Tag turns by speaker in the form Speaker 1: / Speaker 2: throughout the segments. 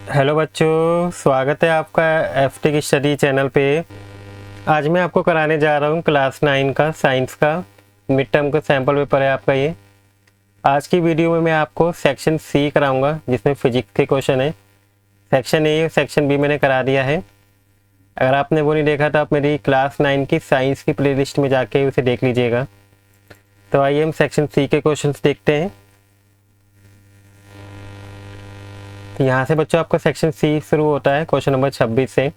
Speaker 1: Hello बच्चों, स्वागत है आपका एफटेक स्टडी चैनल पे। आज मैं आपको कराने जा रहा हूँ क्लास 9 का साइंस का मिड टर्म का सैम्पल पेपर है आपका ये। आज की वीडियो में मैं आपको सेक्शन सी कराऊंगा जिसमें फिजिक्स के क्वेश्चन है। सेक्शन ए सेक्शन बी मैंने करा दिया है। अगर आपने वो नहीं देखा तो आप मेरी क्लास 9 की साइंस की प्लेलिस्ट में जाके उसे देख लीजिएगा। तो आइए हम सेक्शन सी के क्वेश्चन देखते हैं। यहाँ से बच्चों आपका सेक्शन सी शुरू होता है क्वेश्चन नंबर 26 से।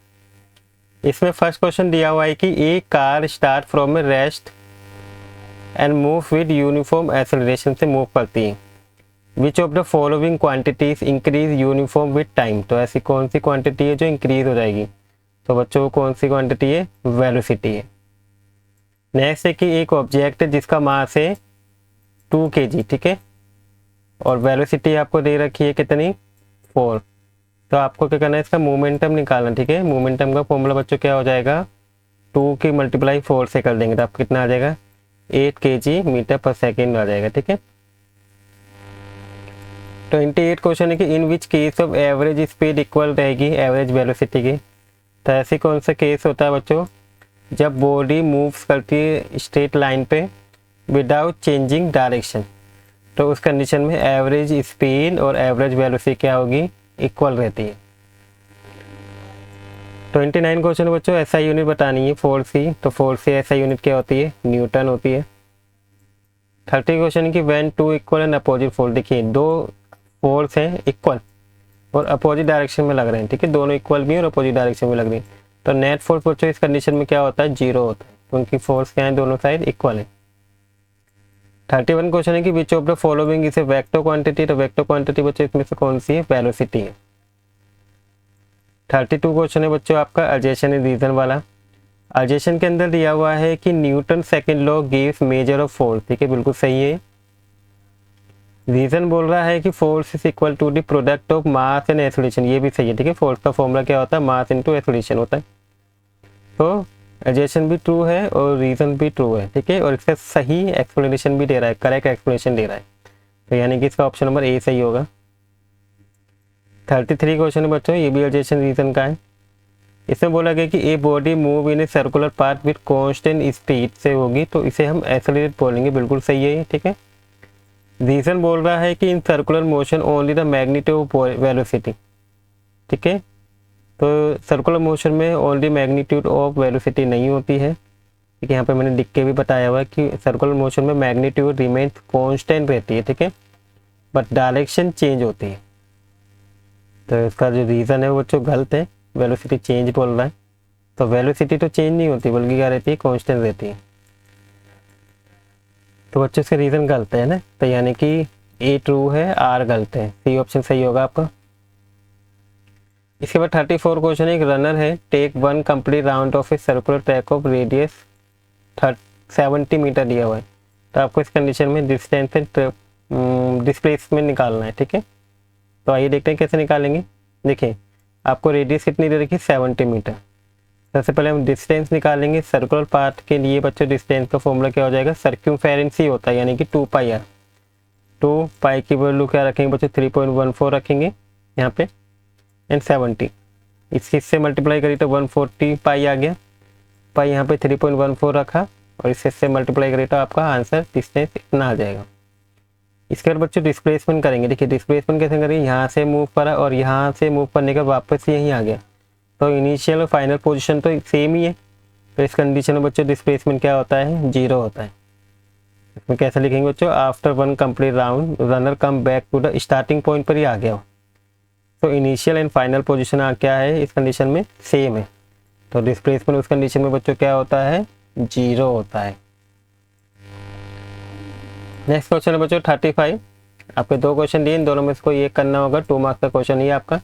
Speaker 1: इसमें फर्स्ट क्वेश्चन दिया हुआ है कि a car start from a rest and move with uniform acceleration से मूव करती है। Which of the following quantities increase uniform with time. तो ऐसी कौन सी क्वांटिटी है जो इंक्रीज हो जाएगी? तो बच्चों कौन सी क्वांटिटी है? वेलोसिटी है। नेक्स्ट है कि एक ऑब्जेक्ट है जिसका मास है 2 kg, ठीक है, और वेलोसिटी आपको दे रखी है कितनी? 4। तो आपको क्या करना है, इसका मोमेंटम निकालना, ठीक है। मोमेंटम का फॉर्मूला बच्चों क्या हो जाएगा? 2 की मल्टीप्लाई 4 से कर देंगे तो आपको कितना आ जाएगा? 8 kg मीटर पर सेकेंड आ जाएगा, ठीक है। 28 क्वेश्चन है कि in which case of average speed equal रहेगी एवरेज वेलोसिटी की। तो ऐसी कौन सा केस होता है बच्चों? जब बॉडी मूव्स करती है स्ट्रेट लाइन पे विदाउट चेंजिंग डायरेक्शन, तो उस कंडीशन में एवरेज स्पीड और एवरेज वेलोसिटी क्या होगी? इक्वल रहती है। 29 क्वेश्चन बच्चों एसआई यूनिट बतानी है फोर्स की। तो फोर्स की एसआई यूनिट क्या होती है? न्यूटन होती है। 30 क्वेश्चन की when two equal and opposite force. देखिए दो फोर्स हैं इक्वल और अपोजिट डायरेक्शन में लग रहे हैं, ठीक है, दोनों इक्वल भी और अपोजिट डायरेक्शन में लग रही है। तो नेट फोर्स बच्चों इस कंडीशन में क्या होता है? 0 होता है, क्योंकि फोर्स क्या है, दोनों साइड इक्वल है। 31 क्वेश्चन है कि विच of the following is a vector quantity. तो वेक्टर क्वांटिटी बच्चों इसमें से कौन सी है? वेलोसिटी है। 32 क्वेश्चन है बच्चों आपका अर्जेशन एंड रीजन वाला। अर्जेशन के अंदर दिया हुआ है कि Newton second law gives measure of force, ठीक है, बिल्कुल सही है। रीजन बोल रहा है कि force is equal to the product of mass and acceleration, ये भी सही है, ठीक है। फोर्स का फॉर्मूला क्या होता है? मास इनटू एक्सेलरेशन होता है। तो अर्जेशन भी ट्रू है और रीजन भी ट्रू है, ठीक है, और इसका सही एक्सप्लेनेशन भी दे रहा है, करेक्ट एक्सप्लेनेशन दे रहा है। तो यानी कि इसका ऑप्शन नंबर ए सही होगा। 33 क्वेश्चन है बच्चों, ये भी अर्जेशन रीजन का है। इसमें बोला गया कि a body move in a circular path with constant speed से होगी, तो इसे हम एक्सेलरेट बोलेंगे, बिल्कुल सही है ये, ठीक है। रीजन बोल रहा है कि in circular motion only the magnitude of velocity, ठीक है। तो सर्कुलर मोशन में ओनली मैग्नीट्यूड ऑफ वेलोसिटी नहीं होती है, ठीक है। यहाँ पे मैंने लिख के भी बताया हुआ है कि सर्कुलर मोशन में मैग्नीट्यूड रिमेन कांस्टेंट रहती है, ठीक है, बट डायरेक्शन चेंज होती है। तो इसका जो रीज़न है वो बच्चों गलत है, वेलोसिटी चेंज बोल रहा है। तो वेलोसिटी तो चेंज नहीं होती बल्कि क्या रहती है? कांस्टेंट रहती है। तो बच्चों इसका रीज़न गलत है ना, तो यानी कि ए ट्रू है, आर गलत है, सी ऑप्शन सही होगा आपका। इसके बाद 34 क्वेश्चन एक रनर है, take 1 complete round of a circular track of radius 70 metre दिया हुआ है। तो आपको इस कंडीशन में डिस्टेंस डिस्प्लेसमेंट निकालना है, ठीक है। तो आइए देखते हैं कैसे निकालेंगे। देखिए आपको रेडियस कितनी दे रखी? 70 मीटर। सबसे पहले हम डिस्टेंस निकालेंगे सर्कुलर पाथ के लिए बच्चों। डिस्टेंस का फॉर्मूला क्या हो जाएगा? सर्क्यूमफेरेंस ही होता है, यानी कि 2πr। 2π की वैल्यू क्या रखेंगे बच्चों? 3.14 रखेंगे यहाँ पे, एंड 70 इससे मल्टीप्लाई करी तो 140π आ गया। पाई यहाँ पे 3.14 रखा और इससे मल्टीप्लाई करी तो आपका आंसर डिस्टेंस इतना आ जाएगा। इसके बाद बच्चों डिस्प्लेसमेंट करेंगे। देखिए डिस्प्लेसमेंट कैसे करेंगे? यहाँ से मूव करा और यहाँ से मूव करने का वापस यहीं आ गया, तो इनिशियल और फाइनल पोजीशन तो सेम ही है। तो इस कंडीशन में बच्चों डिस्प्लेसमेंट क्या होता है? 0 होता है। इसमें कैसे लिखेंगे बच्चों? After 1 complete round runner come back to the starting point पर ही आ गया हो। तो इनिशियल एंड फाइनल पोजीशन क्या है इस कंडीशन में? सेम है। तो डिस्प्लेसमेंट उस कंडीशन में बच्चों क्या होता है? 0 होता है। नेक्स्ट क्वेश्चन है बच्चों 35। आपके 2 क्वेश्चन दिए, इन दोनों में से कोई एक करना होगा। 2 मार्क्स का क्वेश्चन ही आपका।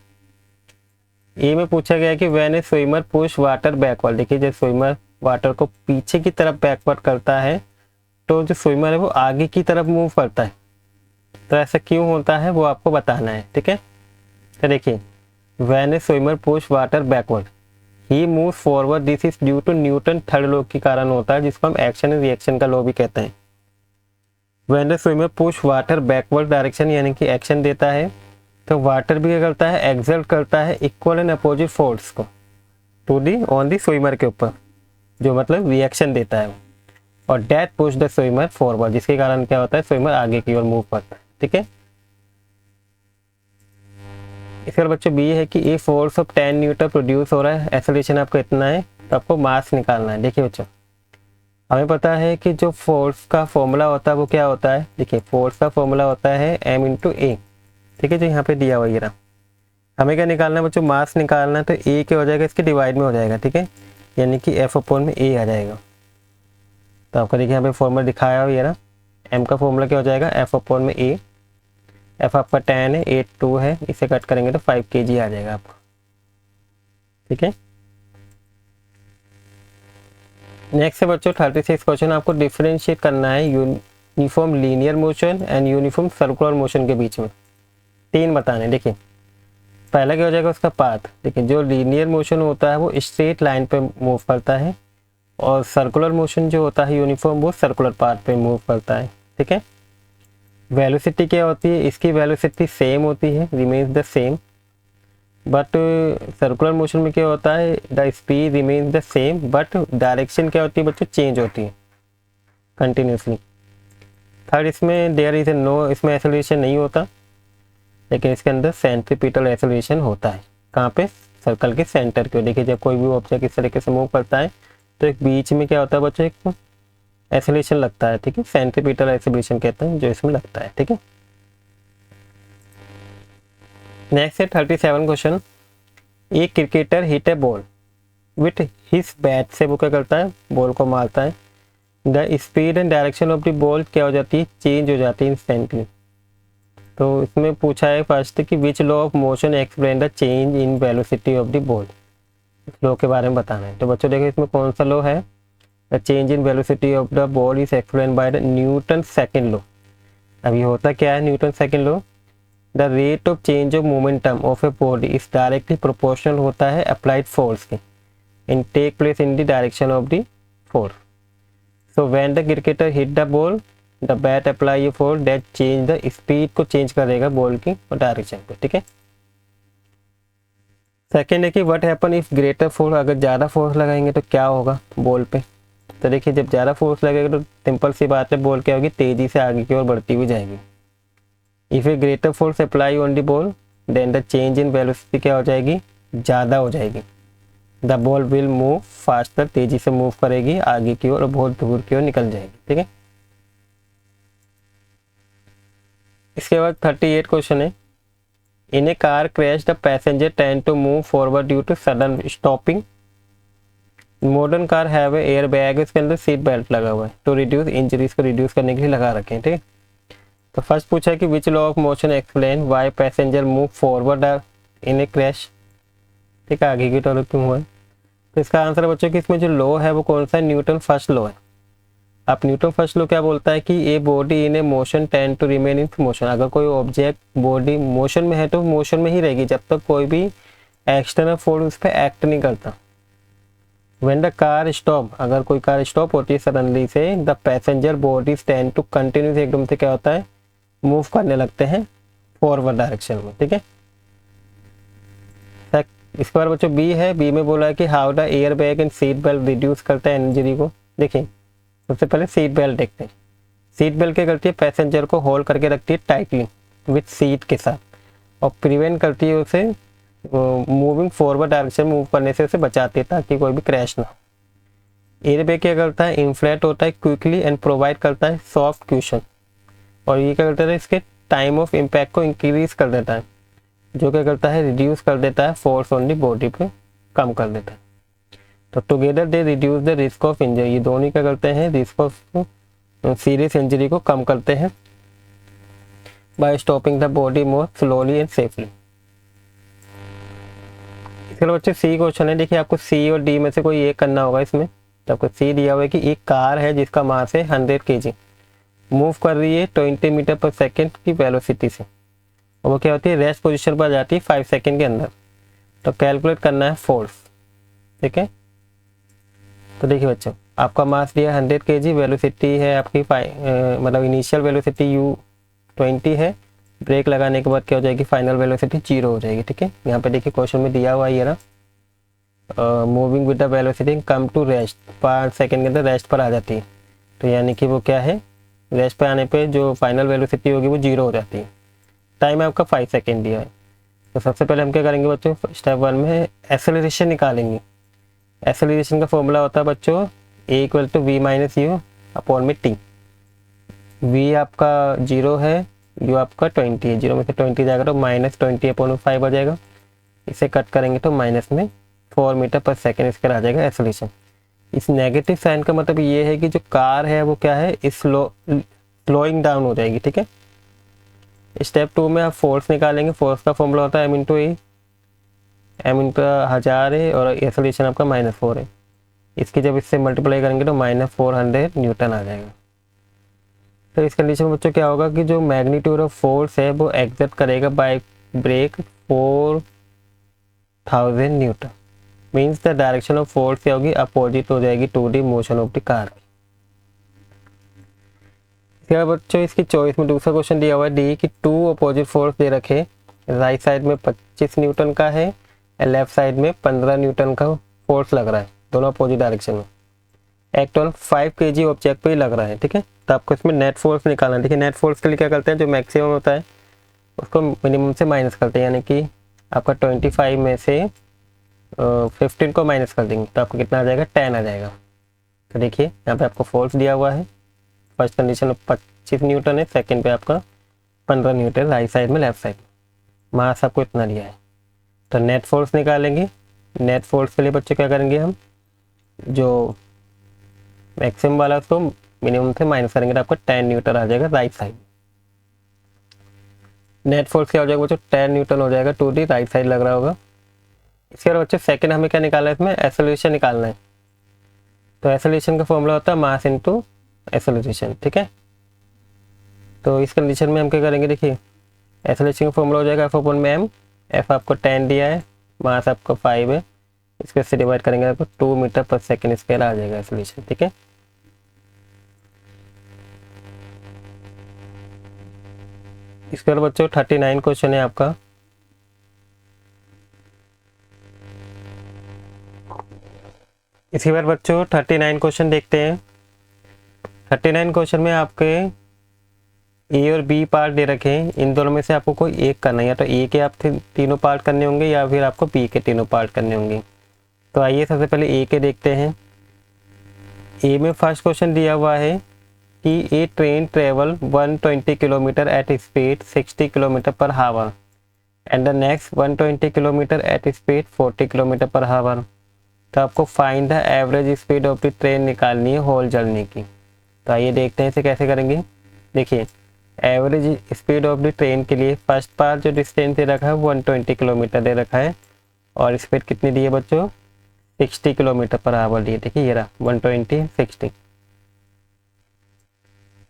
Speaker 1: ए में पूछा गया कि when a swimmer push water backward. देखिए जब स्विमर वाटर को पीछे की तरफ बैकवर्ड करता है तो जो स्विमर है वो आगे की तरफ मूव करता है। तो ऐसा क्यों होता है वो आपको बताना है, ठीक है। तो देखिए when a swimmer push water backward he move forward, this is due to Newton third law के कारण होता है, जिसको हम एक्शन एंड रिएक्शन का लॉ भी कहते हैं। When the swimmer push water backward direction, यानी कि एक्शन देता है तो वाटर भी क्या करता है, एक्सर्ट करता है इक्वल एंड अपोजिट फोर्स को to the on the swimmer के ऊपर, जो मतलब रिएक्शन देता है वो, और that push the swimmer forward, जिसके कारण क्या होता है, स्विमर आगे की ओर मूव करता है। ठीक है, इसके बाद बच्चों बी है कि a force of 10 Newton produce हो रहा है, एक्सेलरेशन आपको इतना है, तो आपको मास निकालना है। देखिए बच्चों, हमें पता है कि जो फोर्स का फॉर्मूला होता है वो क्या होता है, देखिए फोर्स का फॉर्मूला होता है m इंटू ए। ठीक है, जो यहाँ पे दिया हुआ ये रहा। हमें क्या निकालना है बच्चों, मास निकालना है, तो ए क्या हो जाएगा, इसके डिवाइड में हो जाएगा। ठीक है, यानी कि एफ अपॉन में ए आ जाएगा। तो आपको देखिए यहाँ पे फॉर्मूला दिखाया हुआ ये ना, m का फॉर्मूला क्या हो जाएगा, एफ अपॉन में ए। एफ आपका 10 है, 8 2 है, इसे कट करेंगे तो 5 kg आ जाएगा आपको। ठीक है, नेक्स्ट है बच्चों 36 क्वेश्चन, आपको डिफरेंशिएट करना है uniform linear motion and uniform circular motion के बीच में। तीन बताने। देखिए पहला क्या हो जाएगा, उसका पाथ। देखिए जो लीनियर मोशन होता है वो स्ट्रेट लाइन पे मूव करता है, और सर्कुलर मोशन जो होता है यूनिफॉर्म, वो सर्कुलर पाथ पे मूव करता है। ठीक है, वेलोसिटी क्या होती है, इसकी वेलोसिटी सेम होती है, remains the same, but circular motion में क्या होता है, the speed remains the same, but direction क्या होती है बच्चों, चेंज होती है कंटिन्यूसली। थर्ड, इसमें देयर इज नो, इसमें एक्सेलरेशन नहीं होता, लेकिन इसके अंदर सेंट्रीपिटल एक्सेलरेशन होता है। कहाँ पे, सर्कल के सेंटर पे। देखिए जब कोई भी ऑब्जेक्ट इस तरीके से मूव करता है तो एक बीच में क्या होता है बच्चों, एक एक्सेलरेशन लगता है। ठीक है, सेंट्रीपिटल एक्सेलरेशन कहते हैं जो इसमें लगता है। ठीक है, नेक्स्ट है 37 क्वेश्चन, एक cricketer hit A ball with his bat, से वो क्या करता है, बॉल को मारता है। The speed and direction of the ball क्या हो जाती है, चेंज हो जाती है इंस्टेंटली। तो इसमें पूछा है फर्स्ट कि which law of motion explain the change in velocity of the ball, इस लॉ के बारे में बताना है। तो बच्चों देखो इसमें कौन सा लॉ है, the change in velocity of the ball is explain by the Newton second law. अब ये होता क्या है Newton second law, the rate of change of momentum of a body is directly proportional होता है अप्लाइड फोर्स के, in take place in the direction of the force. So when the cricketer hit the ball, the bat apply a force that change the speed, को change करेगा ball की और direction को। ठीक है, सेकेंड है कि what happen if greater force, अगर ज़्यादा फोर्स लगाएंगे तो क्या होगा बॉल पे। तो देखिए जब ज़्यादा फोर्स लगेगा तो सिंपल सी बात है, बॉल क्या होगी, तेज़ी से आगे की ओर बढ़ती हुई जाएगी। If a greater force apply on the ball, then the change in velocity क्या हो जाएगी, ज़्यादा हो जाएगी। The ball will move faster, तेज़ी से मूव करेगी आगे की ओर और बहुत दूर की ओर निकल जाएगी। ठीक है, इसके बाद 38 क्वेश्चन है, in a car crash the passenger tend to move forward due to sudden stopping. Modern car have air bag, इसके अंदर सीट बेल्ट लगा हुआ है, टू रिड्यूस इंजरीज को रिड्यूस करने के लिए लगा रखे हैं। ठीक है, तो फर्स्ट पूछा है कि which law of motion explain why passenger move forward in A crash. ठीक है, आगे की तरफ क्यों हुआ है। तो इसका आंसर है बच्चों कि इसमें जो लॉ है वो कौन सा है, न्यूटन फर्स्ट लॉ है। अब न्यूटन फर्स्ट लॉ क्या बोलता है कि a body in a motion tend to remain in motion, अगर कोई ऑब्जेक्ट बॉडी मोशन में है तो मोशन में ही रहेगी जब तक कोई भी एक्सटर्नल फोर्स उस पर एक्ट नहीं करता। व्हेन द कार स्टॉप, अगर कोई कार स्टॉप होती है सडनली से, the passenger bodies tend to continues, एकदम से क्या होता है, मूव करने लगते हैं फॉरवर्ड डायरेक्शन में। ठीक है, इसके बाद बच्चों बी है, बी में बोला है कि how the air bag and seat belt reduce करता है इंजरी को। देखिए सबसे पहले सीट बेल्ट देखते हैं। सीट बेल्ट क्या करती है, पैसेंजर को होल्ड करके रखती है टाइटली विथ सीट के साथ, और प्रिवेंट करती है उसे मूविंग फॉरवर्ड डायरेक्शन मूव करने से, उसे बचाती है ताकि कोई भी क्रैश ना हो। एयर बैग क्या करता है, इन्फ्लेट होता है क्विकली एंड प्रोवाइड करता है सॉफ्ट क्यूशन, और ये क्या करता है, इसके टाइम ऑफ इम्पैक्ट को इंक्रीज कर देता है, जो क्या करता है, रिड्यूस कर देता है फोर्स ऑन दी बॉडी पे, कम कर देता है। तो together they reduce the risk of injury, ये दोनों क्या करते हैं, रिस्क ऑफ सीरियस इंजरी को कम करते हैं by stopping the body more slowly and safely. इसके बाद बच्चे सी क्वेश्चन है। देखिए आपको सी और डी में से कोई एक करना होगा इसमें। तो आपको सी दिया हुआ है कि एक कार है जिसका मास है 100 kg, मूव कर रही है 20 मीटर पर सेकेंड की वेलोसिटी से, और वो क्या होती है, रेस्ट पोजीशन पर जाती है 5 सेकेंड के अंदर। तो कैलकुलेट करना है फोर्स। ठीक है, तो देखिए बच्चों आपका मास दिया 100 kg, वेलोसिटी है आपकी मतलब इनिशियल वेलोसिटी u20 है, ब्रेक लगाने के बाद क्या हो जाएगी, फाइनल वेलोसिटी 0 हो जाएगी। ठीक है, यहाँ पे देखिए क्वेश्चन में दिया हुआ है ये रहा, moving with the velocity come to rest, 5 second के अंदर रेस्ट पर आ जाती है। तो यानी कि वो क्या है, रेस्ट पे आने पे जो फाइनल वेलोसिटी होगी वो 0 हो जाती है। टाइम आपका 5 सेकेंड दिया है। तो सबसे पहले हम क्या करेंगे बच्चों, स्टेप 1 में एक्सेलरेशन निकालेंगे। एक्सेलरेशन का फॉर्मूला होता है बच्चों a equal to v minus u upon में टी। वी आपका 0 है, यू आपका 20 है, 0 में से 20 जाएगा तो माइनस 20 अपॉन 5 आ जाएगा। इसे कट करेंगे तो माइनस में 4 मीटर पर सेकेंड इसका आ जाएगा एक्सेलरेशन। इस नेगेटिव साइन का मतलब ये है कि जो कार है वो क्या है, स्लोइंग डाउन हो जाएगी। ठीक है, स्टेप 2 में आप फोर्स निकालेंगे। फोर्स का फॉर्मूला होता है एम इंटू ए, एम इंटू 1000 है और एक्सेलरेशन आपका -4 है। इसकी जब इससे मल्टीप्लाई करेंगे तो -400 न्यूटन आ जाएगा। तो इस कंडीशन में बच्चों क्या होगा कि जो मैग्नीट्यूड ऑफ फोर्स है वो एक्सर्ट करेगा by brake 4000 newton. Means the direction of force क्या होगी, अपोजिट हो जाएगी to the motion of the car की। इसके बाद बच्चों इसकी चॉइस में दूसरा क्वेश्चन दिया हुआ है डी कि 2 अपोजिट फोर्स दे रखे, राइट साइड में 25 न्यूटन का है और लेफ्ट साइड में 15 न्यूटन का फोर्स लग रहा है, दोनों अपोजिट डायरेक्शन में। एक्ट ऑन 5 kg ऑब्जेक्ट पे ही लग रहा है। ठीक है, तो आपको इसमें नेट फोर्स निकालना है। देखिए नेट फोर्स के लिए क्या करते हैं, जो मैक्सिमम होता है उसको मिनिमम से माइनस करते हैं, यानी कि आपका 25 में से 15 को माइनस कर देंगे तो आपको कितना आ जाएगा, 10 आ जाएगा। तो देखिए यहाँ पे आपको फोर्स दिया हुआ है, फर्स्ट कंडीशन में 25 न्यूटन है, सेकंड पे आपका 15 न्यूटन राइट साइड में, लेफ्ट साइड में मास आपको इतना दिया है। तो नेट फोर्स निकालेंगे। नेट फोर्स के लिए बच्चे क्या करेंगे, हम जो मैक्सिमम वाला उसको मिनिमम से माइनस करेंगे तो आपको 10 न्यूटन आ जाएगा राइट साइड। नेट फोर्स क्या हो जाएगा बच्चों, 10 न्यूटन हो जाएगा टू दी राइट साइड लग रहा होगा। इसके बाद बच्चों सेकंड हमें क्या निकालना है, इसमें एक्सेलरेशन निकालना है। तो एक्सेलरेशन का फॉर्मूला होता है मास इनटू एक्सेलरेशन। ठीक है, तो इस कंडीशन में हम क्या करेंगे, देखिए एक्सेलरेशन का फॉर्मूला हो जाएगा एफ अपॉन में एम। एफ आपको 10 दिया है, मास आपका 5 है, इसको से डिवाइड करेंगे आपको 2 मीटर पर सेकेंड स्क्वायर आ जाएगा एक्सेलरेशन। ठीक है, इसके बाद बच्चों 39 क्वेश्चन है आपका। इसी बार बच्चों 39 क्वेश्चन देखते हैं। 39 क्वेश्चन में आपके ए और बी पार्ट दे रखे हैं, इन दोनों में से आपको कोई एक करना है, या तो ए के आप तीनों पार्ट करने होंगे या फिर आपको बी के तीनों पार्ट करने होंगे। तो आइए सबसे पहले ए के देखते हैं। ए में फर्स्ट क्वेश्चन दिया हुआ है कि a train travel 120 kilometre at speed 60 kilometre per hour and the next 120 kilometre at speed 40 kilometre per hour. तो आपको find the average speed of the train निकालनी है होल जर्नी की। तो आइए देखते हैं इसे कैसे करेंगे। देखिए average speed of the train के लिए फर्स्ट पार्ट जो डिस्टेंस दे रखा है 120 किलोमीटर दे रखा है और स्पीड कितनी दी है बच्चों, 60 किलोमीटर पर आवर दी है। देखिए ये रहा 120 60।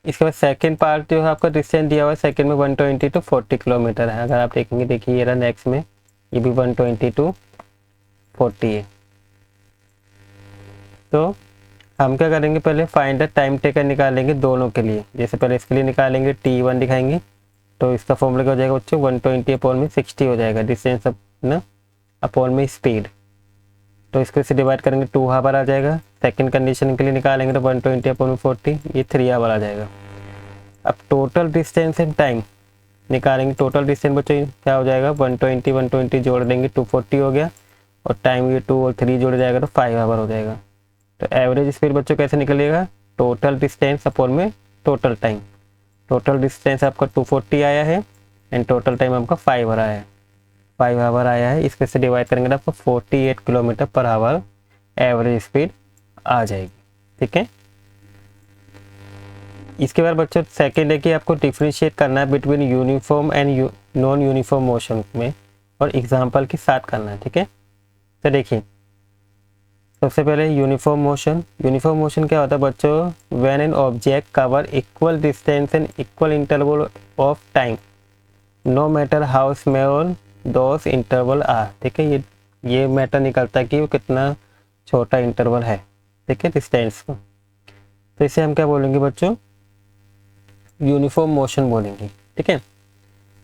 Speaker 1: इसके बाद सेकंड पार्ट जो है आपका डिस्टेंस दिया हुआ है सेकंड में 120 टू 40 किलोमीटर है। अगर आप देखेंगे, देखिए ये रहा नेक्स्ट में, ये भी 120 टू 40 है। तो हम क्या करेंगे, पहले फाइंड द टाइम टेकन निकालेंगे दोनों के लिए। जैसे पहले इसके लिए निकालेंगे T1 दिखाएंगे, तो इसका फॉर्मूला क्या हो जाएगा बच्चों, 120 अपॉन में 60 हो जाएगा डिस्टेंस ना अपॉन में स्पीड। तो इसको से डिवाइड करेंगे 2 आवर आ जाएगा। सेकंड कंडीशन के लिए निकालेंगे तो 120 अपॉन में 40, ये 3 आवर आ जाएगा। अब टोटल डिस्टेंस एंड टाइम निकालेंगे। टोटल डिस्टेंस बच्चों क्या हो जाएगा, 120 जोड़ देंगे 240 हो गया, और टाइम ये 2 और 3 जोड़ जाएगा तो 5 आवर हो जाएगा। तो एवरेज स्पीड बच्चों कैसे निकलेगा, टोटल डिस्टेंस अपॉन में टोटल टाइम। टोटल डिस्टेंस आपका 240 आया है एंड टोटल टाइम आपका 5 आवर आया है, 5 आवर आया है। इसके से डिवाइड करेंगे तो आपको 48 kilometre per hour average speed आ जाएगी। ठीक है, इसके बाद बच्चों सेकेंड है कि आपको डिफ्रेंशिएट करना है between uniform and non uniform motion में, और एग्जाम्पल के साथ करना है। ठीक है, तो देखिए सबसे पहले यूनिफॉर्म मोशन। यूनिफॉर्म मोशन क्या होता है बच्चों, when an object cover equal distance and equal interval of time no matter how small those interval are. ठीक है, ये मैटर निकलता है कि वो कितना छोटा इंटरवल है। ठीक है, डिस्टेंस को। तो इसे हम क्या बोलेंगे बच्चों, यूनिफॉर्म मोशन बोलेंगे। ठीक है,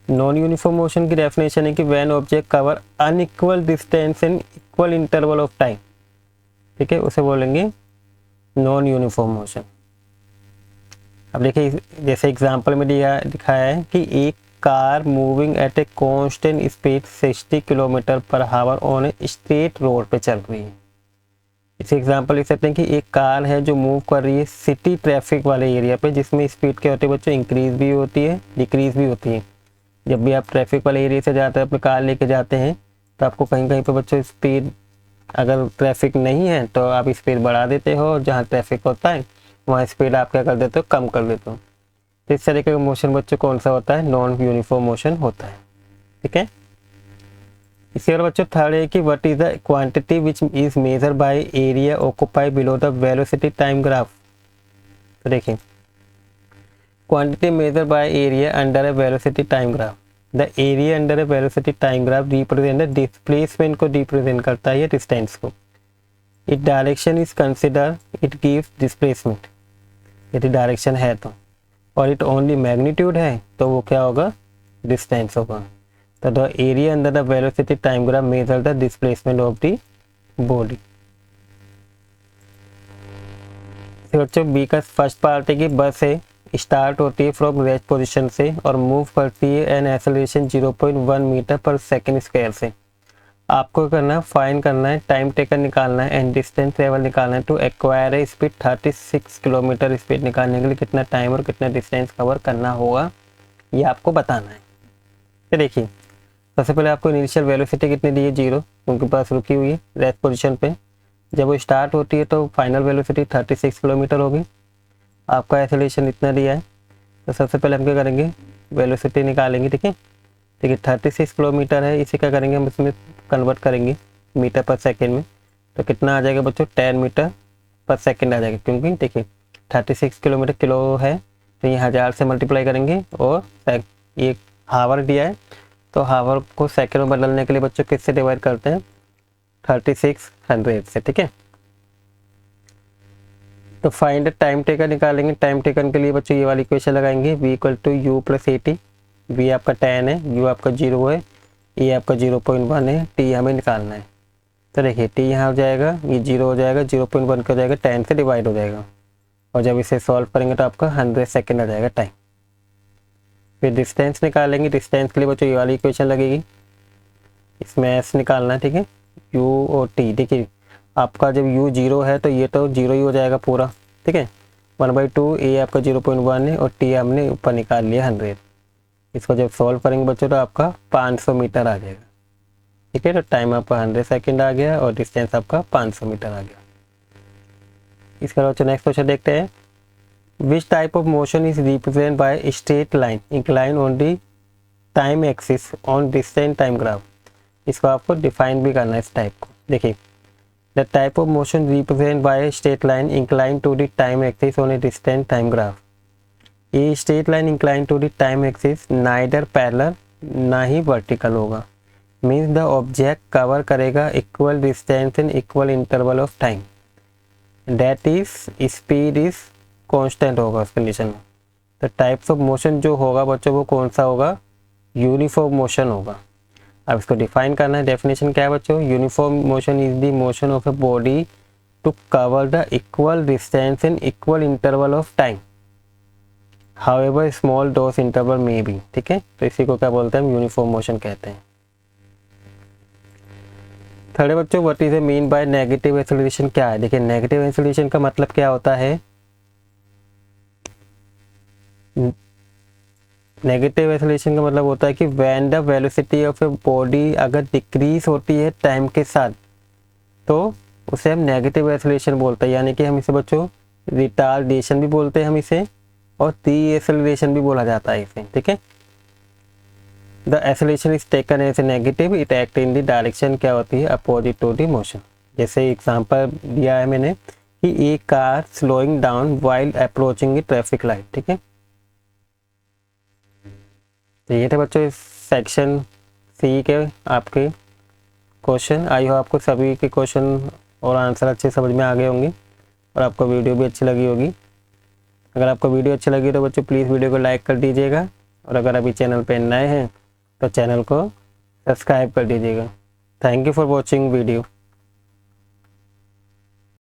Speaker 1: नॉन यूनिफॉर्म मोशन की डेफिनेशन है कि when object cover unequal distance in equal interval of time, ठीक है, उसे बोलेंगे नॉन यूनिफॉर्म मोशन। अब देखिए जैसे एग्जांपल में दिखाया है कि एक car moving at a constant speed 60 kilometre per hour on a straight road पे चल रही है। इस एग्जांपल लिख सकते हैं कि एक कार है जो मूव कर रही है सिटी ट्रैफिक वाले एरिया पे, जिसमें स्पीड क्या होती है बच्चों, इंक्रीज भी होती है डिक्रीज भी होती है। जब भी आप ट्रैफिक वाले एरिया से जाते हैं अपनी कार लेके जाते हैं तो आपको कहीं कहीं पे बच्चों स्पीड, अगर ट्रैफिक नहीं है तो आप स्पीड बढ़ा देते हो, और जहाँ ट्रैफिक होता है वहाँ स्पीड आप क्या कर देते हो, कम कर देते हो। तो इस तरीके का मोशन बच्चों कौन सा होता है, नॉन यूनिफॉर्म मोशन होता है, ठीक है। इसके बाद बच्चों थर्ड है कि what is the quantity which is measure by area occupy below the velocity time graph. तो देखिए quantity measure by area under A velocity time graph, the area under A velocity time graph represent the displacement को represent करता है, या distance को। It direction is consider it gives displacement, यदि direction है तो, और इट ओनली मैग्नीट्यूड है तो वो क्या होगा, डिस्टेंस होगा। तो the area under the velocity time graph measure the displacement of the body. बच्चों बी का फर्स्ट पार्ट है कि बस है स्टार्ट होती है फ्रॉम रेस्ट पोजीशन से और मूव करती है an acceleration 0.1 metre per second square से। आपको करना है, फाइंड करना है, टाइम टेकन निकालना है एंड डिस्टेंस ट्रेवल निकालना है to acquire a speed 36 kilometre. Speed निकालने के लिए कितना टाइम और कितना डिस्टेंस कवर करना होगा ये आपको बताना है। तो देखिए सबसे पहले आपको इनिशियल वेलोसिटी कितनी दी है, 0, उनके पास रुकी हुई है रेस्ट पोजीशन पे। जब वो स्टार्ट होती है तो फाइनल वेलोसिटी 36 किलोमीटर होगी। आपका एक्सेलरेशन इतना दिया है, तो सबसे पहले हम क्या करेंगे, वेलोसिटी निकालेंगे, ठीक है। देखिए 36 किलोमीटर है, इसे क्या करेंगे हम इसमें कन्वर्ट करेंगे मीटर पर सेकेंड में, तो कितना आ जाएगा बच्चों, 10 मीटर पर सेकेंड आ जाएगा। क्योंकि देखिए 36 किलोमीटर किलो है तो ये 1000 से मल्टीप्लाई करेंगे, और ये हावर दिया है तो हावर को सेकेंड में बदलने के लिए बच्चों किससे डिवाइड करते हैं, 3600 से, ठीक है। तो फाइंड टाइम टेकन निकालेंगे। टाइम टेकन के लिए बच्चों ये वाली इक्वेशन लगाएंगे, v equal to u plus a t. V आपका 10 है, यू आपका 0 है, ए आपका 0.1 है, टी हमें निकालना है। तो देखिए टी यहाँ हो जाएगा, ये 0 हो जाएगा, 0.1 का हो जाएगा 10 से डिवाइड हो जाएगा, और जब इसे सॉल्व करेंगे तो आपका 100 सेकेंड आ जाएगा टाइम। फिर डिस्टेंस निकालेंगे। डिस्टेंस के लिए बच्चों ये वाली इक्वेशन लगेगी, इसमें एस निकालना है, ठीक है, यू और टी। देखिए आपका जब u 0 है तो ये तो 0 ही हो जाएगा पूरा, ठीक है। 1/2 ए आपका 0.1 है और टी हमने ऊपर निकाल लिया 100। इसको जब सॉल्व करेंगे बच्चों तो आपका 500 मीटर आ जाएगा, ठीक है। तो टाइम आपका 100 सेकेंड आ गया और डिस्टेंस आपका 500 मीटर आ गया। इसके बाद नेक्स्ट क्वेश्चन देखते हैं, which type of motion is represent by straight line incline on the time axis on distant time graph. इसको आपको डिफाइन भी करना है इस टाइप को। देखिए the type of motion represented by a straight line inclined to the time axis on a distant time graph। ये straight line inclined to the time axis neither parallel ना ही vertical होगा, means the object cover करेगा equal distance in equal interval of time, that is speed is constant होगा उस condition में। तो types of motion जो होगा बच्चों वो कौन सा होगा, यूनिफॉर्म मोशन होगा। अब इसको डिफाइन करना है। डेफिनेशन क्या है बच्चों, uniform motion is the motion of a body to cover the equal distance in equal interval of time, however small those interval में भी, ठीक है। तो इसी को क्या बोलते हैं, यूनिफॉर्म मोशन कहते हैं। थर्ड बच्चों what is a mean by negative acceleration क्या है। देखिए नेगेटिव एक्सेलरेशन का मतलब क्या होता है, नेगेटिव एक्सेलरेशन का मतलब होता है कि when the velocity of a body अगर डिक्रीज होती है टाइम के साथ तो उसे हम नेगेटिव एक्सेलरेशन बोलते हैं। यानी कि हम इसे बच्चों रिटार्डेशन भी बोलते हैं हम इसे, और डी-एक्सेलरेशन भी बोला जाता है इसे, ठीक है। The acceleration is taken as a negative, it act in the direction क्या होती है, अपोजिट टू द मोशन। जैसे एग्जांपल दिया है मैंने कि एक car slowing down while approaching traffic light, ठीक है। तो ये थे बच्चों इस सेक्शन सी के आपके क्वेश्चन। आई होप आपको सभी के क्वेश्चन और आंसर अच्छे समझ में आ गए होंगे और आपको वीडियो भी अच्छी लगी होगी। अगर आपको वीडियो अच्छी लगी तो बच्चों प्लीज़ वीडियो को लाइक कर दीजिएगा, और अगर अभी चैनल पे नए हैं तो चैनल को सब्सक्राइब कर दीजिएगा। Thank you for watching video.